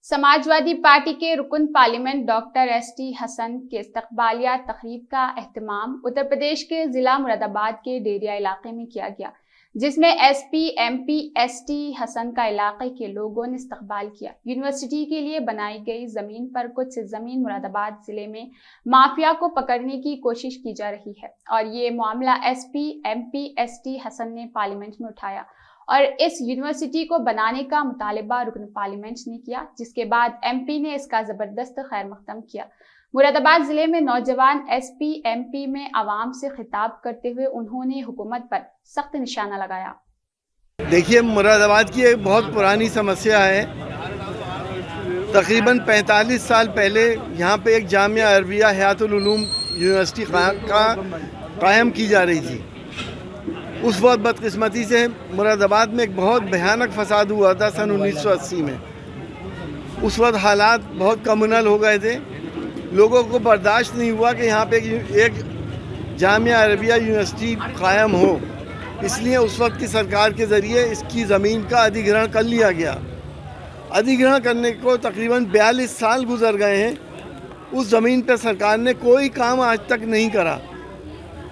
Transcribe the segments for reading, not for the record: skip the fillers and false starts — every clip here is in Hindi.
समाजवादी पार्टी के रुकन पार्लियामेंट डॉक्टर एसटी हसन के इस्तकबालिया तकरीब का एहतमाम उत्तर प्रदेश के जिला मुरादाबाद के डेरिया इलाके में किया गया, जिसमें एसपी एमपी एसटी हसन का इलाके के लोगों ने इस्तकबाल किया। यूनिवर्सिटी के लिए बनाई गई जमीन पर कुछ जमीन मुरादाबाद जिले में माफिया को पकड़ने की कोशिश की जा रही है और ये मामला एसपी एमपी एसटी हसन ने पार्लियामेंट में उठाया और इस यूनिवर्सिटी को बनाने का मुतालिबा रुकन पार्लियामेंट ने किया, जिसके बाद एमपी ने इसका जबरदस्त खैर मकदम किया। मुरादाबाद जिले में नौजवान एसपी एमपी में आवाम से खिताब करते हुए उन्होंने हुकूमत पर सख्त निशाना लगाया। देखिए, मुरादाबाद की एक बहुत पुरानी समस्या है। तकरीबन 45 साल पहले यहाँ पे एक जामिया अरबिया हयातुल उलूम यूनिवर्सिटी कायम की जा रही थी। उस वक्त बदकिस्मती से मुरादाबाद में एक बहुत भयानक फसाद हुआ था सन 1980 में। उस वक्त हालात बहुत कम्युनल हो गए थे। लोगों को बर्दाश्त नहीं हुआ कि यहाँ पे एक जामिया अरबिया यूनिवर्सिटी कायम हो, इसलिए उस वक्त की सरकार के ज़रिए इसकी ज़मीन का अधिग्रहण कर लिया गया। अधिग्रहण करने को तकरीबन 42 साल गुजर गए हैं। उस ज़मीन पर सरकार ने कोई काम आज तक नहीं करा।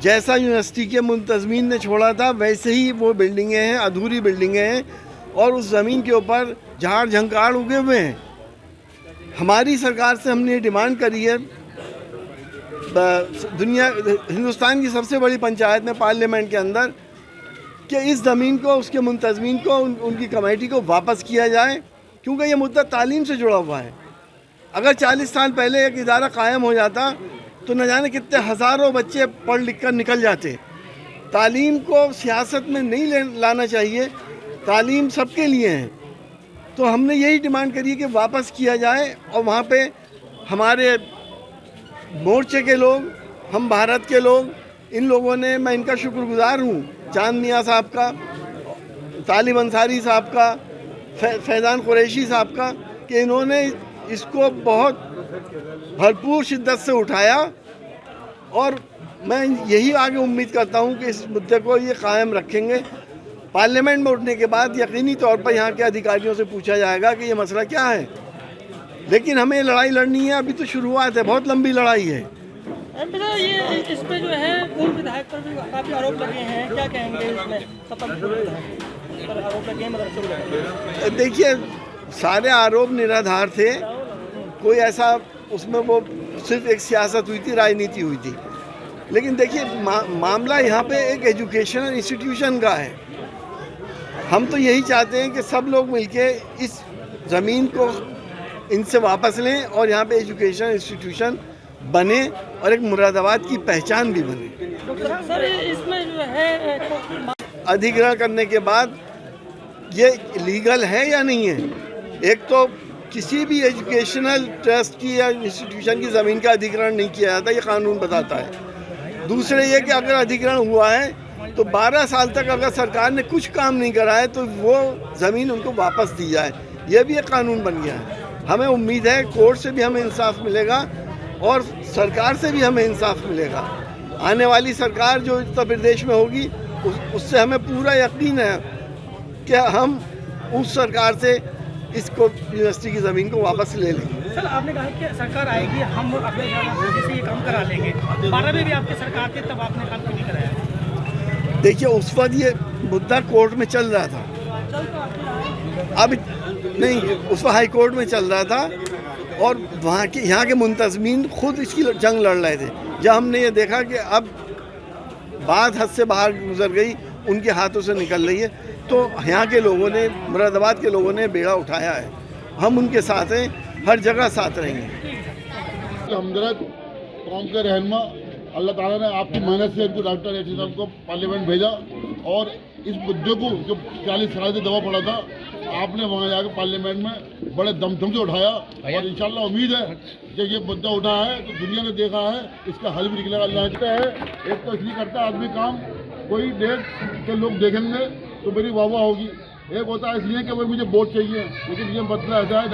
जैसा यूनिवर्सिटी के मुंतज़मीन ने छोड़ा था वैसे ही वो बिल्डिंगें हैं, अधूरी बिल्डिंगें हैं और उस ज़मीन के ऊपर झाड़ झंकाड़ उगे हुए हैं। हमारी सरकार से हमने डिमांड करी है, हिंदुस्तान की सबसे बड़ी पंचायत में पार्लियामेंट के अंदर, कि इस ज़मीन को, उसके मुंतज़मीन को, उनकी कमेटी को वापस किया जाए, क्योंकि ये मुद्दा तालीम से जुड़ा हुआ है। अगर 40 साल पहले एक इदारा कायम हो जाता तो न जाने कितने हज़ारों बच्चे पढ़ लिख कर निकल जाते। तालीम को सियासत में नहीं लाना चाहिए, तालीम सबके लिए है। तो हमने यही डिमांड करी है कि वापस किया जाए और वहाँ पे हमारे मोर्चे के लोग, हम भारत के लोग, इन लोगों ने, मैं इनका शुक्रगुजार हूँ, चांद मियाँ साहब का, तालिब अंसारी साहब का, फैज़ान कुरैशी साहब का, कि इन्होंने इसको बहुत भरपूर शिद्दत से उठाया और मैं यही आगे उम्मीद करता हूँ कि इस मुद्दे को ये कायम रखेंगे। पार्लियामेंट में उठने के बाद यकीनी तौर पर यहाँ के अधिकारियों से पूछा जाएगा कि ये मसला क्या है, लेकिन हमें लड़ाई लड़नी है। अभी तो शुरुआत है, बहुत लंबी लड़ाई है। ये इस पे जो है पूर्व विधायक पर भी काफ़ी आरोप लगे हैं, क्या कहेंगे इसमें? पर आरोप लगे हैं, देखिए, सारे आरोप निराधार थे। कोई ऐसा उसमें वो सिर्फ एक सियासत हुई थी, राजनीति हुई थी। लेकिन देखिए, मामला यहाँ पे एक एजुकेशनल इंस्टीट्यूशन का है। हम तो यही चाहते हैं कि सब लोग मिलके इस ज़मीन को इनसे वापस लें और यहाँ पे एजुकेशन इंस्टीट्यूशन बने और एक मुरादाबाद की पहचान भी बने। सर, इसमें जो है अधिग्रहण करने के बाद ये लीगल है या नहीं है? एक तो किसी भी एजुकेशनल ट्रस्ट की या इंस्टीट्यूशन की ज़मीन का अधिग्रहण नहीं किया जाता, ये कानून बताता है। दूसरे ये कि अगर अधिग्रहण हुआ है तो 12 साल तक अगर सरकार ने कुछ काम नहीं करा है तो वो ज़मीन उनको वापस दी जाए, ये भी एक कानून बन गया है। हमें उम्मीद है कोर्ट से भी हमें इंसाफ मिलेगा और सरकार से भी हमें इंसाफ मिलेगा। आने वाली सरकार जो उत्तर प्रदेश में होगी उससे हमें पूरा यकीन है कि हम उस सरकार से इसको यूनिवर्सिटी की ज़मीन को वापस ले लेंगे। सर, आपने कहा कि सरकार आएगी, हम अपने से ये काम करा लेंगे। 12 में भी आपकी सरकार थी, तब आपने काम क्यों नहीं कराया? देखिए, उस वक्त ये मुद्दा कोर्ट में चल रहा था, अब नहीं, उस वक्त हाई कोर्ट में चल रहा था और यहाँ के मुंतज़मीन खुद इसकी जंग लड़ रहे थे। जब हमने ये देखा कि अब बात हद से बाहर गुजर गई, उनके हाथों से निकल रही है, तो यहाँ के लोगों ने, मुरादाबाद के लोगों ने बेड़ा उठाया है। हम उनके साथ हैं, हर जगह साथ रहेंगे। हमदर्द कौम के रहनुमा, अल्लाह ताला ने आपकी मेहनत से इनको डॉक्टर एसटी साहब को पार्लियामेंट भेजा और इस मुद्दे को जो 40 साल से दबा पड़ा था, आपने वहाँ जाकर पार्लियामेंट में बड़े दमदम से उठाया और इंशाल्लाह उम्मीद है कि ये मुद्दा उठा है तो दुनिया ने देखा है, इसका हल भी निकलेगा। अल्लाह है, एक तो इसलिए करता है आदमी काम, कोई देख के लोग देखेंगे तो मेरी वाह वाह होगी। एक होता है इसलिए कि भाई मुझे वोट चाहिए, लेकिन ये मतलब ऐसा है